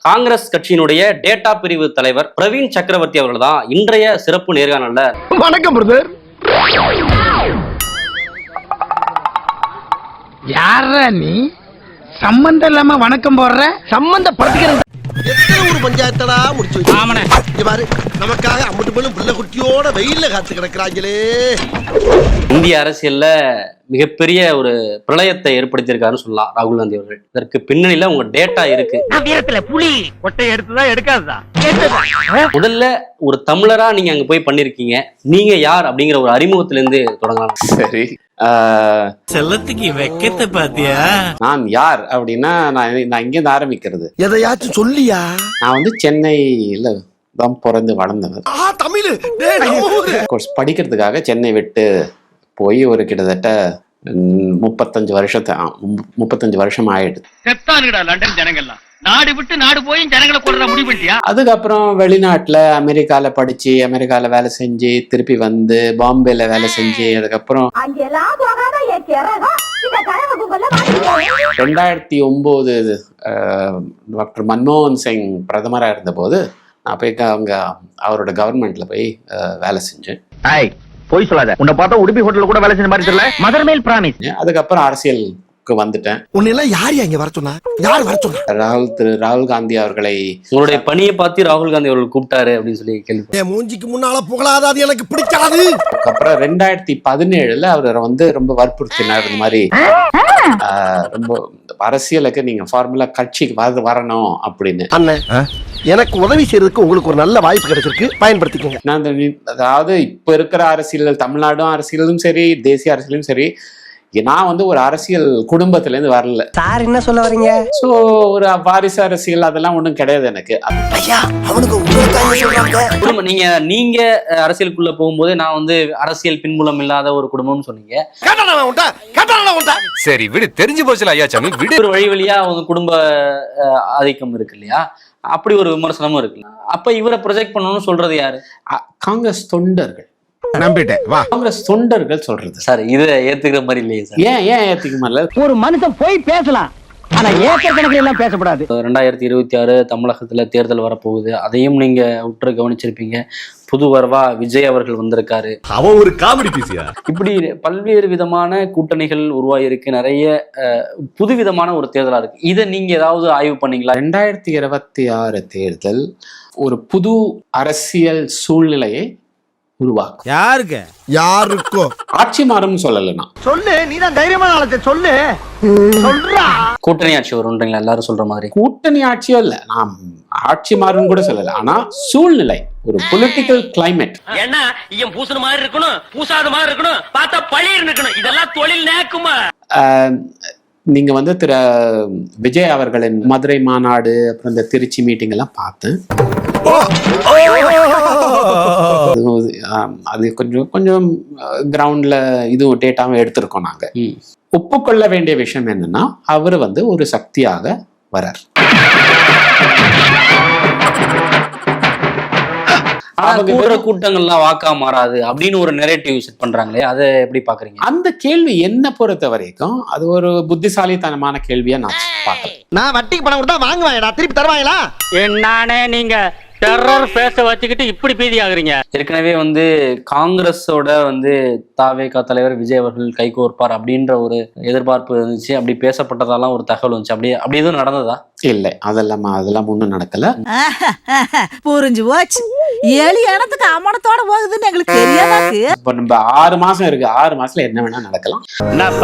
காங்கிரஸ் கட்சியினுடைய டேட்டா பிரிவு தலைவர் பிரவீன் சக்கரவர்த்தி அவர்கள் தான் இன்றைய சிறப்பு நேர்காணல்ல. வணக்கம் பிரதர். யாரா நீ சம்பந்தம் இல்லாம வணக்கம் போடுற? சம்பந்தப்படுத்திக்கிறது எத்தனை ஒரு பஞ்சாயத்தடா முடிச்சு பாரு. நமக்காக அம்பட்டு போலும் புள்ள குட்டியோட வெயில்ல காத்து கிடக்குறாங்களே. இந்திய அரசியல்ல மிகப்பெரிய ஒரு பிரளயத்தை ஏற்படுத்தியிருக்காருன்னு சொல்லலாம் ராகுல் காந்தி அவர்கள். இதற்கு பின்னணியில உங்க டேட்டா இருக்கு. புலி கொட்டை எடுத்துதான் எடுக்காதுதான். முதல்ல ஒரு தமிழரா நீங்க அங்க போய் பண்ணிருக்கீங்க. நீங்க யார் அப்படிங்கிற ஒரு அறிமுகத்துல இருந்து தொடங்கலாம். சரி, செல்லத்துக்கு வெக்கத்தை பாத்தியா? நான் யார் அப்படின்னா நான் இங்க இருந்து ஆரம்பிக்கிறது. எதையாச்சும் சொல்லியா? நான் வந்து சென்னையில தான் பிறந்து வளர்ந்தவர். தமிழ் படிக்கிறதுக்காக சென்னை விட்டு போய் ஒரு கிட்டத்தட்ட 35 வருஷம் ஆயிடுது. லண்டன் ஜனங்கள்லாம் நாடு விட்டு நாடு போய் ஜனங்களை கொல்ற முடிவு பண்ணிட்டியா? அதுக்கப்புறம் வெளிநாட்டுல அமெரிக்கால படிச்சு அமெரிக்கால வேலை செஞ்சு திருப்பி வந்து பாம்பேல வேலை செஞ்சு அதுக்கப்புறம் 2009 டாக்டர் மன்மோகன் சிங் பிரதமரா இருந்த போது நான் போய் அவங்க அவரோட கவர்மெண்ட்ல போய் வேலை செஞ்சேன். போய் சொல்லாத. உன்னை பார்த்தா உடுப்பி ஹோட்டல்ல கூட வேலை செஞ்ச மாதிரி தெரியல. மதர் மேல் பிராமிஸ். அதுக்கப்புறம் அரசியலுக்கு வந்துட்டேன். உன்னெல்லாம் யார் இங்க வர சொன்னா? யார் வர சொன்னா? ராகுல் காந்தி அவர்களை உங்களுடைய பணியை பார்த்து ராகுல் காந்தி அவர்கள் கூப்பிட்டாரு அப்படின்னு சொல்லி கேள்வி. மூஞ்சிக்கு முன்னால புகழாத, அது எனக்கு பிடிக்காது. அதுக்கப்புறம் 2017 அவர் வந்து ரொம்ப வற்புறுத்தினார். இந்த மாதிரி ரொம்ப அரசியலுக்கு நீங்க ஃபார்முலா கட்சிக்கு வரணும் அப்படின்னு. அண்ணன், எனக்கு உதவி செய்யறதுக்கு உங்களுக்கு ஒரு நல்ல வாய்ப்பு கிடைச்சிருக்கு, பயன்படுத்திக்கோங்க. நான் அதாவது இப்ப இருக்கிற அரசியல், தமிழ்நாடும் அரசியலும் சரி தேசிய அரசியலும் சரி, நான் வந்து ஒரு அரசியல் குடும்பத்துல இருந்து வரல. சார் என்ன சொல்ல வரீங்க? சோ ஒரு வாரிசு அரசியல் அதெல்லாம் ஒண்ணும் கிடையாது எனக்கு. நீங்க அரசியலுக்குள்ள போகும்போது நான் வந்து அரசியல் பின்புலம் இல்லாத ஒரு குடும்பம்னு சொன்னீங்க. சரி விடு, தெரிஞ்சு போச்சுல ஐயா சாமி விடு. ஒரு வழியா ஒரு குடும்ப ஆதிக்கம் இருக்கு இல்லையா? அப்படி ஒரு விமர்சனமும் இருக்கு. அப்ப இவரை ப்ரொஜெக்ட் பண்ணணும்னு சொல்றது யாரு? காங்கிரஸ் தொண்டர்கள். நம்பிட்டேன். வா, காங்கிரஸ் தொண்டர்கள் சொல்றது. சார் இதை ஏத்துக்கிற மாதிரி இல்லையே சார். ஏன் ஏத்துக்க மாதிரி? ஒரு மனுஷன் போய் பேசலாம், ஆனா ஏக்கர் கணக்கில் எல்லாம் பேசக்கூடாது. 2026 தமிழகத்துல தேர்தல் வரப்போகுது. அதையும் நீங்க உற்று கவனிச்சிருப்பீங்க. புது வரவா விஜய் அவர்கள் வந்திருக்காரு. அவன் ஒரு காமெடி பீசியா. இப்படி பல்வேறு விதமான கூட்டணிகள் உருவாயிருக்கு. நிறைய புதுவிதமான ஒரு தேர்தலா இருக்கு. இதை நீங்க ஏதாவது ஆய்வு பண்ணீங்களா? 2026 தேர்தல் ஒரு புது அரசியல் சூழ்நிலையை உருவாக்கும். யாருக்கு? யாருக்கோ ஆட்சி மாறும் சொல்லலன்னா சொல்லு, நீதான் தைரியமான ஆளத்தை சொல்லு. சொல்றா, கூட்டணி ஆட்சி வரும்ன்றீங்களா எல்லாரும் சொல்ற மாதிரி? கூட்டணி ஆட்சியோ இல்ல, நான் ஆட்சி மாறும் கூட சொல்லல. ஆனா சூழ்நிலை, ஒரு பொலிட்டிக்கல் கிளைமேட். ஏன்னா இவன் பூசண மாதிரி இருக்கணும், பூசாத மாதிரி இருக்கணும், பார்த்தா பழிர் இருக்கணும். இதெல்லாம் தொழில் நேக்குமா? நீங்க வந்து திரு விஜய் அவர்களின் மதுரை மாநாடு, அப்புறம் இந்த திருச்சி மீட்டிங் எல்லாம் பார்த்தேன். அது கொஞ்சம் கிரவுண்ட்ல இது டேட்டாவும் எடுத்திருக்கோம். நாங்க ஒப்புக்கொள்ள வேண்டிய விஷயம் என்னன்னா, அவர் வந்து ஒரு சக்தியாக வரார். கூட்டங்கள்லாம் வாக்கா மாறாது அப்படின்னு ஒரு நெரேட்டிவ் செட் பண்றாங்களே, அதை எப்படி பாக்குறீங்க? அந்த கேள்வி என்ன பொறுத்த வரைக்கும் அது ஒரு புத்திசாலித்தனமான கேள்வியா நான் பாக்குறேன். நான் வட்டிக்கு பணம் கொடுத்தா வாங்குவாங்கடா, திருப்பி தருவாங்களா? என்னானே நீங்க டெரர் பேச வச்சுக்கிட்டு இப்படி பீதி ஆகுறீங்க. ஏற்கனவே வந்து காங்கிரஸோட வந்து தாவேகா தலைவர் விஜய் அவர்கள் கைகோர்ப்பார் அப்படின்ற ஒரு எதிர்பார்ப்பு இருந்துச்சு. அப்படி பேசப்பட்டதாலாம் ஒரு தகவல் வந்துச்சு. அப்படி எதுவும் நடந்ததா? இல்லை, அதெல்லாம் ஒண்ணும் நடக்கல. புரிஞ்சு போச்சு. ஏழு இடத்துக்கு அமனத்தோட போகுதுன்னு எங்களுக்கு தெரியாதாக்கு. இப்ப நம்ம 6 மாசம் இருக்கு. 6 மாசத்துல என்ன வேணா நடக்கலாம். நான்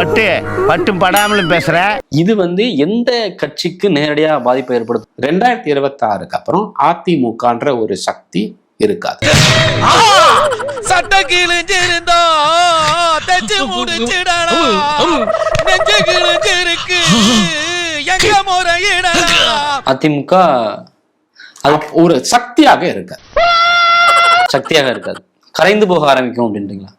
பட்டும் படாமலும் பேசுறேன். இது வந்து எந்த கட்சிக்கு நேரடியா பாதிப்பை ஏற்படுத்தும்? 2026க்கு அப்புறம் அதிமுகன்ற ஒரு சக்தி இருக்காது. சட்ட கிழிஞ்சிருந்தா தச்சு முடிச்சிடடா, நெஞ்சு கிழிஞ்சிருக்கு எங்க முறையிடலாம். அதிமுக ஒரு சக்தியாக இருக்காது. கரைந்து போக ஆரம்பிக்கும் அப்படின்றீங்களா?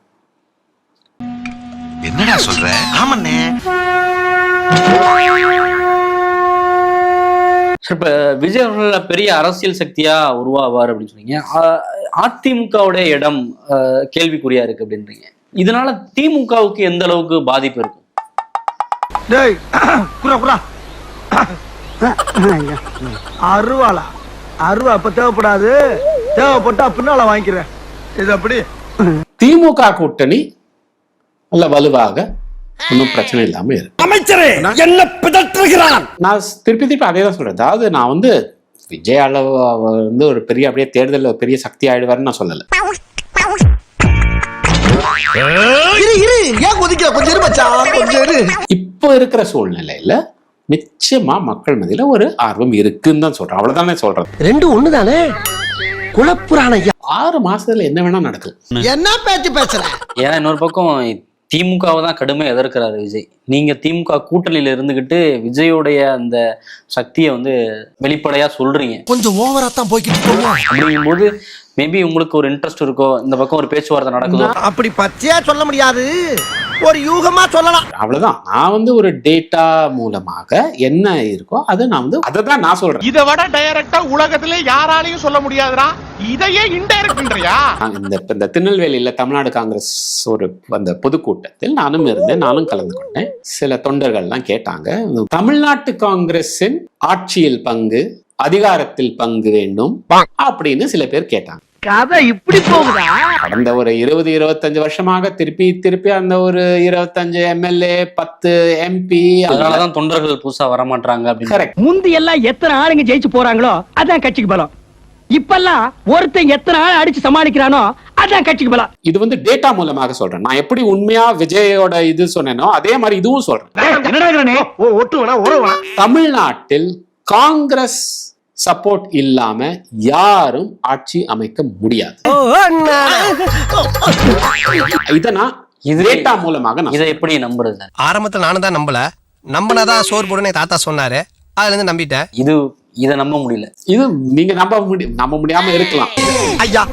என்னடா சொல்ற? ஆமண்ணே. இப்ப விஜய் அவர்கள் பெரிய அரசியல் சக்தியா உருவாவார் அப்படின்னு சொன்னீங்க. அதிமுகவுடைய இடம் கேள்விக்குறியா இருக்கு அப்படின்றீங்க. இதனால திமுகவுக்கு எந்த அளவுக்கு பாதிப்பு இருக்கும்? அருவாளா? அருவா அப்ப தேவைப்படாது, தேவைப்பட்டா பின்னால வாங்கிக்கிறேன். இது அப்படி. திமுக கூட்டணி நல்ல வலுவாக ஒன்றும் பிரச்சனை இல்லாம இருக்கு. அமைச்சரே என்ன பிதற்றுகிறான்? நான் திருப்பி அதே தான் சொல்றேன். அதாவது நான் வந்து விஜய் அளவு வந்து ஒரு பெரிய அப்படியே தேர்தலில் பெரிய சக்தி ஆயிடுவாருன்னு நான் சொல்லலை. ஏன் கொதிக்க? கொஞ்சம் இரு மச்சான், கொஞ்சம் இரு. இப்போ இருக்கிற சூழ்நிலையில நிச்சயமா மக்கள் மத்தியில ஒரு ஆர்வம் இருக்குன்னு தான் சொல்றேன். அவ்வளவுதானே சொல்றேன். ரெண்டு ஒண்ணுதானே. குழப்புறான 6 மாசத்துல என்ன வேணா நடக்கும். என்ன பேச்சு பேசுற? ஏன்னா இன்னொரு பக்கம் திமுகவை தான் கடுமையா எதிர்க்கிறாரு விஜய். நீங்க திமுக கூட்டணியில இருந்துகிட்டு விஜயோடைய அந்த சக்தியை வந்து வெளிப்படையா சொல்றீங்க. கொஞ்சம் ஓவரா தான் போய்கிட்டு இருக்கோம். அப்படிங்கும்போது மேபி உங்களுக்கு ஒரு இன்ட்ரெஸ்ட் இருக்கோ, இந்த பக்கம் ஒரு பேச்சுவார்த்தை நடக்குதோ. அப்படி பச்சையா சொல்ல முடியாது, ஒரு யூகமா சொல்லலாம். அவ்வளவுதான். நான் வந்து ஒரு டேட்டா மூலமாக என்ன இருக்கோ அதை நான் வந்து அதை தான் நான் சொல்றேன். இதை விட டைரக்டா உலகத்திலே யாராலையும் சொல்ல முடியாதுடா. இதையே இன்டைரக்ட்ன்றியா? இந்த திருநெல்வேலியில தமிழ்நாடு காங்கிரஸ் ஒரு அந்த பொதுக்கூட்டத்தில் நானும் இருந்தேன், நானும் கலந்து கொண்டேன். சில தொண்டர்கள்லாம் கேட்டாங்க, தமிழ்நாட்டு காங்கிரஸின் ஆட்சியில் பங்கு, அதிகாரத்தில் பங்கு வேண்டும் அப்படின்னு சில பேர் கேட்டாங்க. கதை இப்படி போகுதா? கடந்த ஒரு 20-25 வருஷமாக திருப்பி அந்த ஒரு 25 எம்எல்ஏ 10 எம்பி, அதனாலதான் தொண்டர்கள் புதுசா வரமாட்டாங்க அப்படின்னு. கரெக்ட். முந்தி எல்லாம் எத்தனை ஆளுங்க ஜெயிச்சு போறாங்களோ அதான் கட்சிக்கு பலம். இப்பெல்லாம் ஒருத்தன் எத்தனை ஆள் அடிச்சு சமாளிக்கிறானோ அதான் கட்சிக்கு பலம். இது வந்து டேட்டா மூலமாக சொல்றேன். நான் எப்படி உண்மையா விஜயோட இது சொன்னேனோ அதே மாதிரி இதுவும் சொல்றேன். தமிழ்நாட்டில் காங்கிரஸ் சப்போர்ட் இல்லாம யாரும் ஆட்சி அமைக்க முடியாது. இத நான் டேட்டா மூலமாக இதை எப்படி நம்புறது? ஆரம்பத்துல நானும் தான் நம்பல. நம்பினாதான் சோறு போடுன்னு தாத்தா சொன்னாரு, அதுல இருந்து நம்பிட்டேன். இதை நம்ப முடியல. இது நீங்க நம்ப முடியாம இருக்கலாம். ஐயா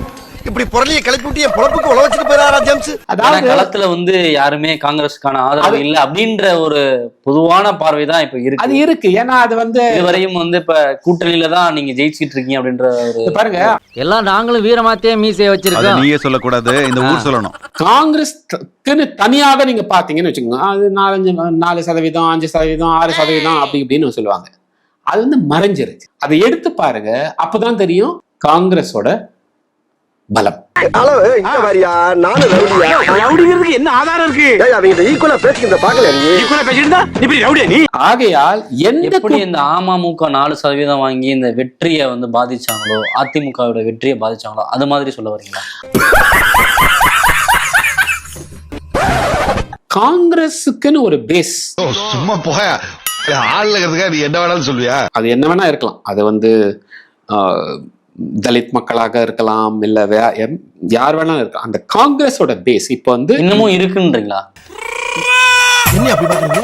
இப்படி பொருளிய கிளப்பி விட்டு என் பொழப்புக்கு உழ வச்சுட்டு போயிடாரா ஜேம்ஸ்? அதாவது களத்துல வந்து யாருமே காங்கிரஸுக்கான ஆதரவு இல்ல அப்படின்ற ஒரு பொதுவான பார்வை தான் இப்ப இருக்கு. அது இருக்கு. ஏன்னா அது வந்து இதுவரையும் வந்து இப்ப கூட்டணியில தான் நீங்க ஜெயிச்சுட்டு இருக்கீங்க அப்படின்ற ஒரு பாருங்க. எல்லாம் நாங்களும் வீரமாத்தே மீசையை வச்சிருக்கோம். நீயே சொல்லக்கூடாது, இந்த ஊர் சொல்லணும். காங்கிரஸ்க்கு தனியாக நீங்க பாத்தீங்கன்னு வச்சுக்கோங்க, அது 4%, 5%, 6% அப்படி இப்படின்னு சொல்லுவாங்க. அது வந்து மறைஞ்சிருச்சு. அதை எடுத்து பாருங்க, அப்பதான் தெரியும் காங்கிரஸோட பலம். அளவு இங்க வரியா? நானும் ரவுடியா? ரவுடிங்கிறதுக்கு என்ன ஆதாரம் இருக்கு? ஏய் அவங்க ஈக்குவலா பேசிக்கிட்ட பாக்கல நீ. ஈக்குவலா பேசிட்டா நீ இப்படி ரவுடியா நீ? ஆகையால் எப்படி இந்த அமமுக 4% வாங்கி இந்த வெற்றியை வந்து பாதிச்சாங்களோ, அதிமுகவோட வெற்றியை பாதிச்சாங்களோ, அது மாதிரி சொல்ல வரீங்களா? காங்கிரஸுக்குன்னு ஒரு பேஸ். சும்மா போய ஆளுங்கிறதுக்காக நீ என்ன வேணாலும் சொல்லுவியா? அது என்ன வேணா இருக்கலாம். அது வந்து தலித் மக்களாக இருக்கலாம், இல்ல யார் வேணாலும் இருக்கலாம். அந்த காங்கிரஸோட பேஸ் இப்ப வந்து இன்னமும் இருக்குன்றீங்களா? என்ன அப்படி பாக்குறீங்க?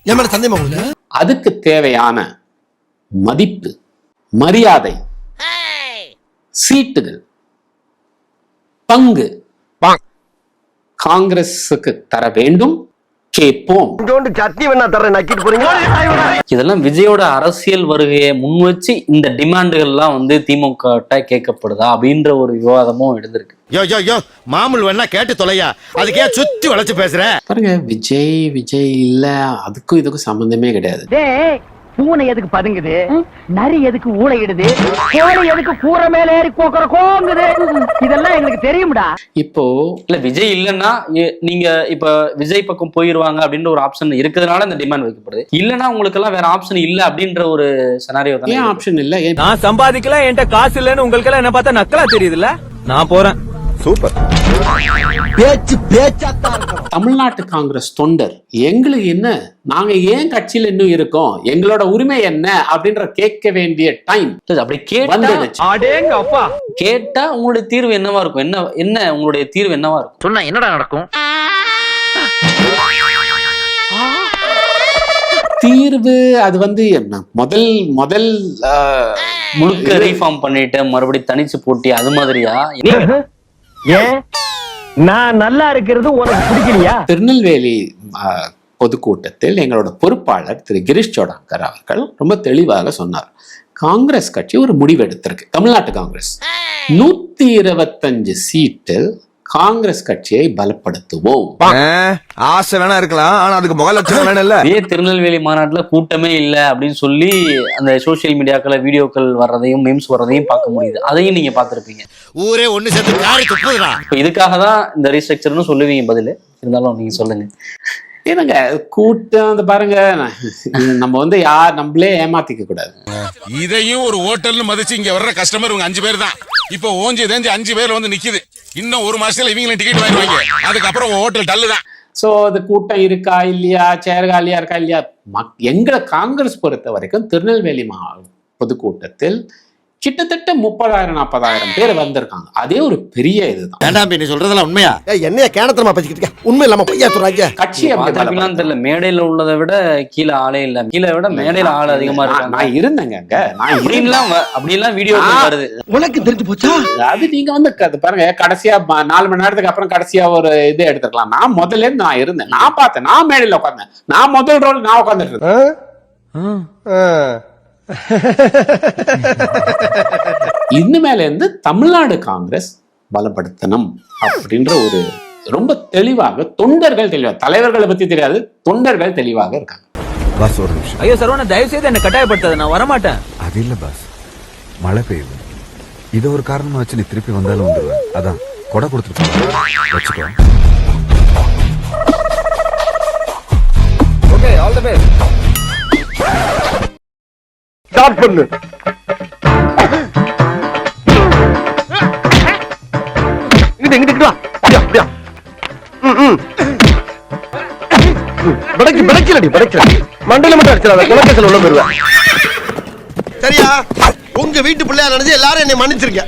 ஏன் மேல சந்தேகமா உங்களுக்கு? அதுக்கு தேவையான மதிப்பு, மரியாதை, சீட்டுகள், பங்கு காங்கிரஸுக்கு தர வேண்டும். கேட்போம். சட்னி வேணா தர நக்கிட்டு போறீங்க. இதெல்லாம் விஜயோட அரசியல் வருகையை முன் வச்சு இந்த டிமாண்டுகள்லாம் வந்து திமுக கேட்கப்படுதா அப்படின்ற ஒரு விவாதமும் எழுந்திருக்கு. யோ மாமூல் வேணா கேட்டு தொலையா, அதுக்கே சுத்தி வளைச்சு பேசுற பாருங்க. விஜய் இல்ல, அதுக்கும் இதுக்கும் சம்பந்தமே கிடையாது. பூனை எதுக்கு பதுங்குது, நரி எதுக்கு ஊளையிடுது, கோழி எதுக்கு கூரை மேல ஏறி கோங்குது, இதெல்லாம் எங்களுக்கு தெரியும்டா. இப்போ இல்ல விஜய் இல்லன்னா நீங்க இப்ப விஜய் பக்கம் போயிருவாங்க அப்படின்ற ஒரு ஆப்ஷன் இருக்கிறதுனால இந்த டிமாண்ட் வைக்கப்படுது. இல்லன்னா உங்களுக்கு எல்லாம் வேற ஆப்ஷன் இல்ல அப்படின்ற ஒரு செனாரியோ தான். ஏன் ஆப்ஷன் இல்ல? நான் சம்பாதிக்கல, என்கிட்ட காசு இல்லன்னு உங்களுக்கு எல்லாம் என்ன பார்த்தா நக்கலா தெரியுதுல்ல? நான் போறேன். சூப்பர். பேச்சாத்தான் இருக்கும். தமிழ்நாட்டு காங்கிரஸ் தொண்டர் எங்களுக்கு என்ன, நாங்க ஏன் கட்சியில இன்னும் இருக்கோம், எங்களோட உரிமை என்ன அப்படின்ற கேட்க வேண்டிய டைம் அப்படி கேட்டா உங்களுடைய தீர்வு என்னவா இருக்கும்? என்ன உங்களுடைய தீர்வு என்னவா இருக்கும்? சொன்னா என்னடா நடக்கும்? தீர்வு அது வந்து என்ன, முதல் முழுக்க ரீஃபார்ம் பண்ணிட்டு மறுபடியும் தனிச்சு போட்டி அது மாதிரியா? ஏன் நான் நல்லா இருக்கிறது உனக்கு பிடிக்கலையா? திருநெல்வேலி பொதுக்கூட்டத்தில் எங்களோட பொறுப்பாளர் திரு கிரீஷ் சோடாங்கர் அவர்கள் ரொம்ப தெளிவாக சொன்னார். காங்கிரஸ் கட்சி ஒரு முடிவு எடுத்திருக்கு. தமிழ்நாட்டு காங்கிரஸ் 125 சீட்டில் காங்கிரஸ் கட்சியை பலப்படுத்துவோம். ஆசை வேணா இருக்கலாம், ஆனா அதுக்கு முக லட்சணம் வேணும் இல்ல. இதே திருநெல்வேலி மாநாட்டுல கூட்டமே இல்லை அப்படின்னு சொல்லி அந்த சோசியல் மீடியாக்கள் வீடியோக்கள் வர்றதையும் மீம்ஸ் வர்றதையும் பார்க்க முடியுது. அதையும் நீங்க பார்த்திருப்பீங்க. ஊரே ஒண்ணு சேர்ந்து காரி துப்புதுடா. இப்போ இதுக்காக தான் இந்த ரீஸ்ட்ரக்சர்னு சொல்லுவீங்க பதில். இருந்தாலும் நீங்க சொல்லுங்க. ஏன்னாங்க கூட்டம் அந்த பாருங்க, நம்ம வந்து நம்மளே ஏமாத்திக்க கூடாது. இதையும் ஒரு ஹோட்டல்னு மதிச்சு இங்க வர்ற கஸ்டமர் இவங்க 5 பேர் தான். இப்போ ஓஞ்சி தேஞ்சி 5 பேர் வந்து நிக்குது. இன்னும் 1 மாசத்துல இவங்களும் டிக்கெட் வாங்கிடுவாங்க. அதுக்கப்புறம் ஹோட்டல் டல்லு தான். சோ அது கூட்டம் இருக்கா இல்லையா, சேர் காலியா இருக்கா இல்லையா, எங்களை காங்கிரஸ் பொறுத்த வரைக்கும் திருநெல்வேலி பொதுக்கூட்டத்தில் கிட்டத்தட்ட 30,000-40,000 பேர் வந்திருக்காங்க. அதே ஒரு பெரிய இதுதான். வேண்டாம் நீ சொல்றதெல்லாம் உண்மையா? என்னைய கேனத்தனமா பேசிக்கிட்டு இருக்க? உண்மை இல்லாம பொய்யா சொல்றாங்க. கட்சி தெரியல, மேடையில உள்ளதை விட கீழே ஆளே இல்ல, கீழே விட மேடையில ஆள் அதிகமா இருக்கு. நான் இருந்தேங்க அங்க. நான் அப்படின்லாம் வீடியோ வருது. உனக்கு தெரிஞ்சு போச்சா? அது நீங்க வந்து பாருங்க, கடைசியா 4 மணி நேரத்துக்கு அப்புறம் கடைசியா ஒரு இது எடுத்துக்கலாம். நான் முதல்ல இருந்து நான் இருந்தேன், நான் பார்த்தேன், நான் மேடையில உட்கார்ந்தேன், நான் முதல் ரோல் நான் உட்கார்ந்துட்டு இருந்தேன். இனிமேல இருந்து தமிழ்நாடு காங்கிரஸ் பலப்படுத்தணும் அப்படின்ற ஒரு ரொம்ப தெளிவாக தொண்டர்கள் தெளிவாக, தலைவர்களை பத்தி தெரியாது, தொண்டர்கள் தெளிவாக இருக்காங்க. பாஸ் ஒரு நிமிஷம். ஐயோ சரவணா, தயவு செய்து என்ன கட்டாயப்படுத்தாத, நான் வரமாட்டேன். அது இல்ல பாஸ், மழை பெய்யுது. இதை ஒரு காரணமா வச்சு நீ திருப்பி வந்தாலும் வந்துருவேன். அதான் கொடை கொடுத்துட்டு வச்சுக்கோ. Okay, all the best. Start பண்ணு. இங்கிட்டு வா. அப்படியா? படைக்கலடி படைக்கல. மண்டையில மட்டும் அடிச்சிடாத, குலக்கேசல் உள்ள போயிருவேன். சரியா? உங்க வீட்டு பிள்ளையா நினைச்சு எல்லாரும் என்னை மன்னிச்சிருக்க.